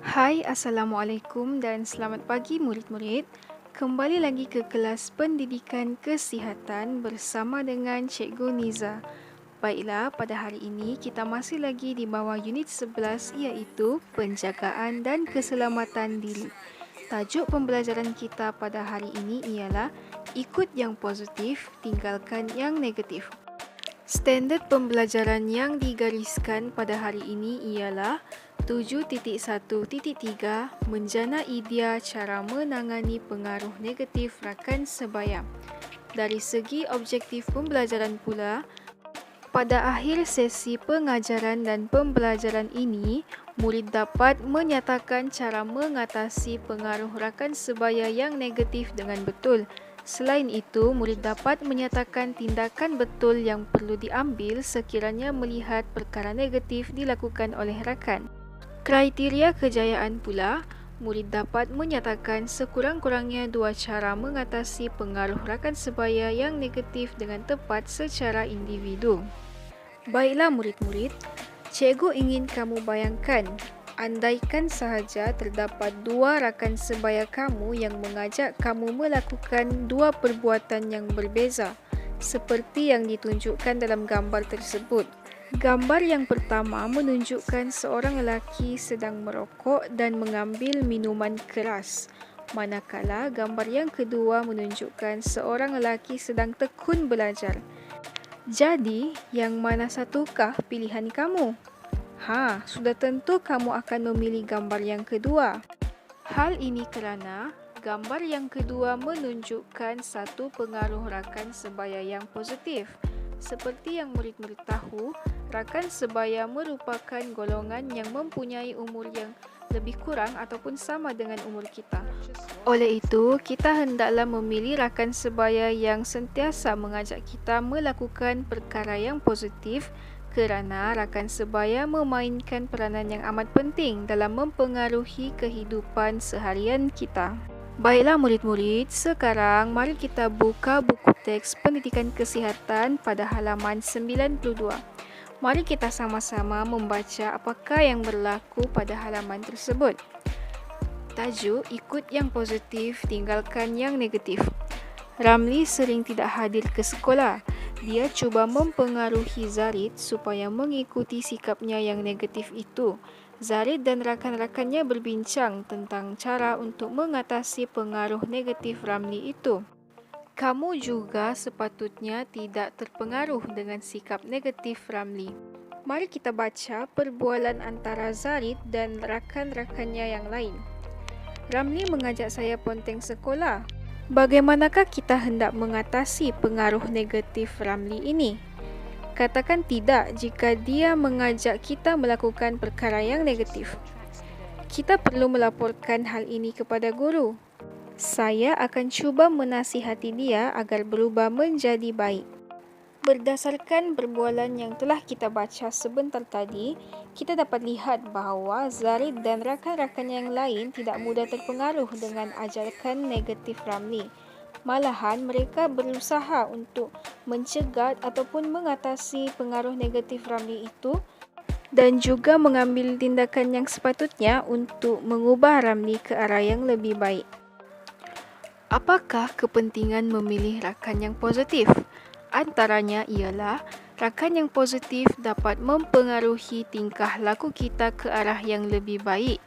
Hai, Assalamualaikum dan selamat pagi murid-murid. Kembali lagi ke kelas pendidikan kesihatan bersama dengan Cikgu Niza. Baiklah, pada hari ini kita masih lagi di bawah unit 11 iaitu penjagaan dan keselamatan diri. Tajuk pembelajaran kita pada hari ini ialah ikut yang positif, tinggalkan yang negatif. Standard pembelajaran yang digariskan pada hari ini ialah 7.1.3 Menjana idea cara menangani pengaruh negatif rakan sebaya. Dari segi objektif pembelajaran pula, pada akhir sesi pengajaran dan pembelajaran ini, murid dapat menyatakan cara mengatasi pengaruh rakan sebaya yang negatif dengan betul. Selain itu, murid dapat menyatakan tindakan betul yang perlu diambil sekiranya melihat perkara negatif dilakukan oleh rakan. Kriteria kejayaan pula, murid dapat menyatakan sekurang-kurangnya 2 cara mengatasi pengaruh rakan sebaya yang negatif dengan tepat secara individu. Baiklah murid-murid, cikgu ingin kamu bayangkan, andaikan sahaja terdapat 2 rakan sebaya kamu yang mengajak kamu melakukan 2 perbuatan yang berbeza, seperti yang ditunjukkan dalam gambar tersebut. Gambar yang pertama menunjukkan seorang lelaki sedang merokok dan mengambil minuman keras, manakala gambar yang kedua menunjukkan seorang lelaki sedang tekun belajar. Jadi, yang mana satukah pilihan kamu? Sudah tentu kamu akan memilih gambar yang kedua. Hal ini kerana gambar yang kedua menunjukkan satu pengaruh rakan sebaya yang positif. Seperti yang murid-murid tahu, rakan sebaya merupakan golongan yang mempunyai umur yang lebih kurang ataupun sama dengan umur kita. Oleh itu, kita hendaklah memilih rakan sebaya yang sentiasa mengajak kita melakukan perkara yang positif kerana rakan sebaya memainkan peranan yang amat penting dalam mempengaruhi kehidupan seharian kita. Baiklah murid-murid, sekarang mari kita buka buku teks pendidikan kesihatan pada halaman 92. Mari kita sama-sama membaca apakah yang berlaku pada halaman tersebut. Tajuk, ikut yang positif, tinggalkan yang negatif. Ramli sering tidak hadir ke sekolah. Dia cuba mempengaruhi Zarid supaya mengikuti sikapnya yang negatif itu. Zarid dan rakan-rakannya berbincang tentang cara untuk mengatasi pengaruh negatif Ramli itu. Kamu juga sepatutnya tidak terpengaruh dengan sikap negatif Ramli. Mari kita baca perbualan antara Zarid dan rakan-rakannya yang lain. Ramli mengajak saya ponteng sekolah. Bagaimanakah kita hendak mengatasi pengaruh negatif Ramli ini? Katakan tidak jika dia mengajak kita melakukan perkara yang negatif. Kita perlu melaporkan hal ini kepada guru. Saya akan cuba menasihati dia agar berubah menjadi baik. Berdasarkan perbualan yang telah kita baca sebentar tadi, kita dapat lihat bahawa Zarid dan rakan-rakan yang lain tidak mudah terpengaruh dengan ajakan negatif Ramli. Malahan mereka berusaha untuk mencegat ataupun mengatasi pengaruh negatif Ramli itu dan juga mengambil tindakan yang sepatutnya untuk mengubah Ramli ke arah yang lebih baik. Apakah kepentingan memilih rakan yang positif? Antaranya ialah rakan yang positif dapat mempengaruhi tingkah laku kita ke arah yang lebih baik.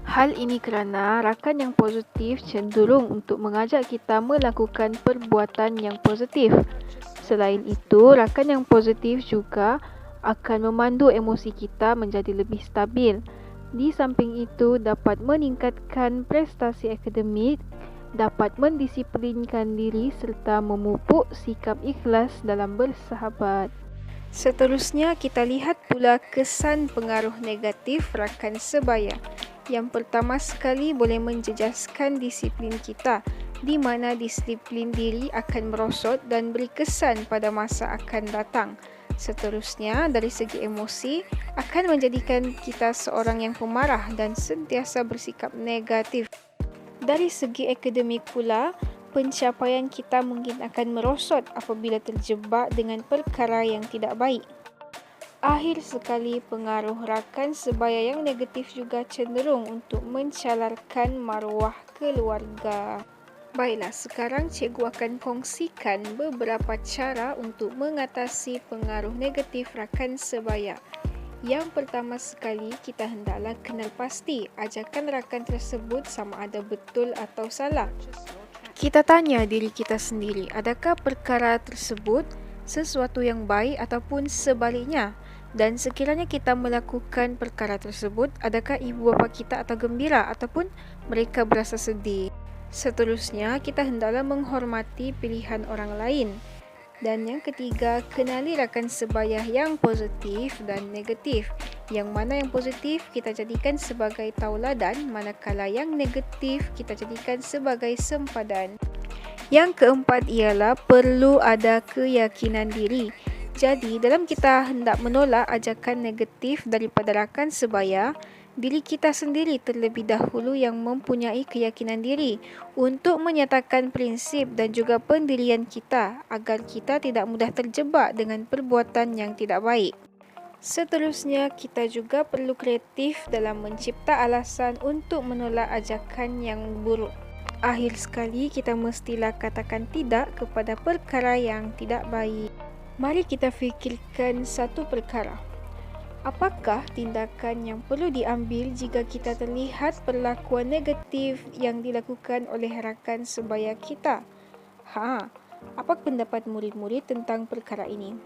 Hal ini kerana rakan yang positif cenderung untuk mengajak kita melakukan perbuatan yang positif. Selain itu, rakan yang positif juga akan memandu emosi kita menjadi lebih stabil. Di samping itu, dapat meningkatkan prestasi akademik, dapat mendisiplinkan diri serta memupuk sikap ikhlas dalam bersahabat. Seterusnya, kita lihat pula kesan pengaruh negatif rakan sebaya. Yang pertama sekali boleh menjejaskan disiplin kita, di mana disiplin diri akan merosot dan beri kesan pada masa akan datang. Seterusnya, dari segi emosi, akan menjadikan kita seorang yang pemarah dan sentiasa bersikap negatif. Dari segi akademik pula, pencapaian kita mungkin akan merosot apabila terjebak dengan perkara yang tidak baik. Akhir sekali, pengaruh rakan sebaya yang negatif juga cenderung untuk mencalarkan maruah keluarga. Baiklah, sekarang cikgu akan kongsikan beberapa cara untuk mengatasi pengaruh negatif rakan sebaya. Yang pertama sekali, kita hendaklah kenal pasti ajakan rakan tersebut sama ada betul atau salah. Kita tanya diri kita sendiri, adakah perkara tersebut sesuatu yang baik ataupun sebaliknya? Dan sekiranya kita melakukan perkara tersebut, adakah ibu bapa kita atau gembira ataupun mereka berasa sedih? Seterusnya, kita hendaklah menghormati pilihan orang lain. Dan yang ketiga, kenali rakan sebaya yang positif dan negatif. Yang mana yang positif kita jadikan sebagai tauladan, manakala yang negatif kita jadikan sebagai sempadan. Yang keempat ialah perlu ada keyakinan diri. Jadi, dalam kita hendak menolak ajakan negatif daripada rakan sebaya, diri kita sendiri terlebih dahulu yang mempunyai keyakinan diri untuk menyatakan prinsip dan juga pendirian kita agar kita tidak mudah terjebak dengan perbuatan yang tidak baik. Seterusnya, kita juga perlu kreatif dalam mencipta alasan untuk menolak ajakan yang buruk. Akhir sekali, kita mestilah katakan tidak kepada perkara yang tidak baik. Mari kita fikirkan satu perkara. Apakah tindakan yang perlu diambil jika kita terlihat perlakuan negatif yang dilakukan oleh rakan sebaya kita? Apa pendapat murid-murid tentang perkara ini?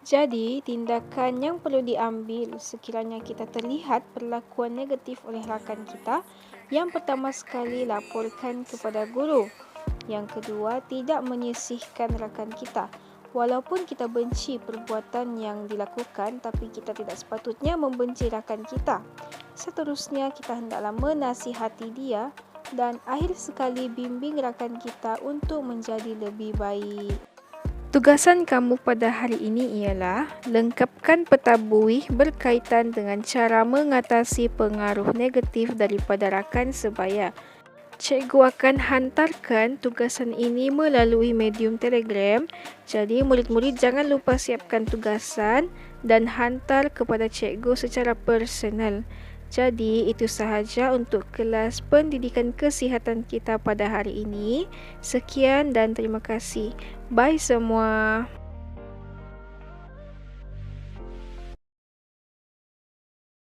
Jadi, tindakan yang perlu diambil sekiranya kita terlihat perlakuan negatif oleh rakan kita, yang pertama sekali laporkan kepada guru. Yang kedua, tidak menyisihkan rakan kita. Walaupun kita benci perbuatan yang dilakukan, tapi kita tidak sepatutnya membenci rakan kita. Seterusnya, kita hendaklah menasihati dia dan akhir sekali bimbing rakan kita untuk menjadi lebih baik. Tugasan kamu pada hari ini ialah lengkapkan peta buih berkaitan dengan cara mengatasi pengaruh negatif daripada rakan sebaya. Cikgu akan hantarkan tugasan ini melalui medium Telegram. Jadi murid-murid jangan lupa siapkan tugasan dan hantar kepada cikgu secara personal. Jadi itu sahaja untuk kelas pendidikan kesihatan kita pada hari ini. Sekian dan terima kasih. Bye semua.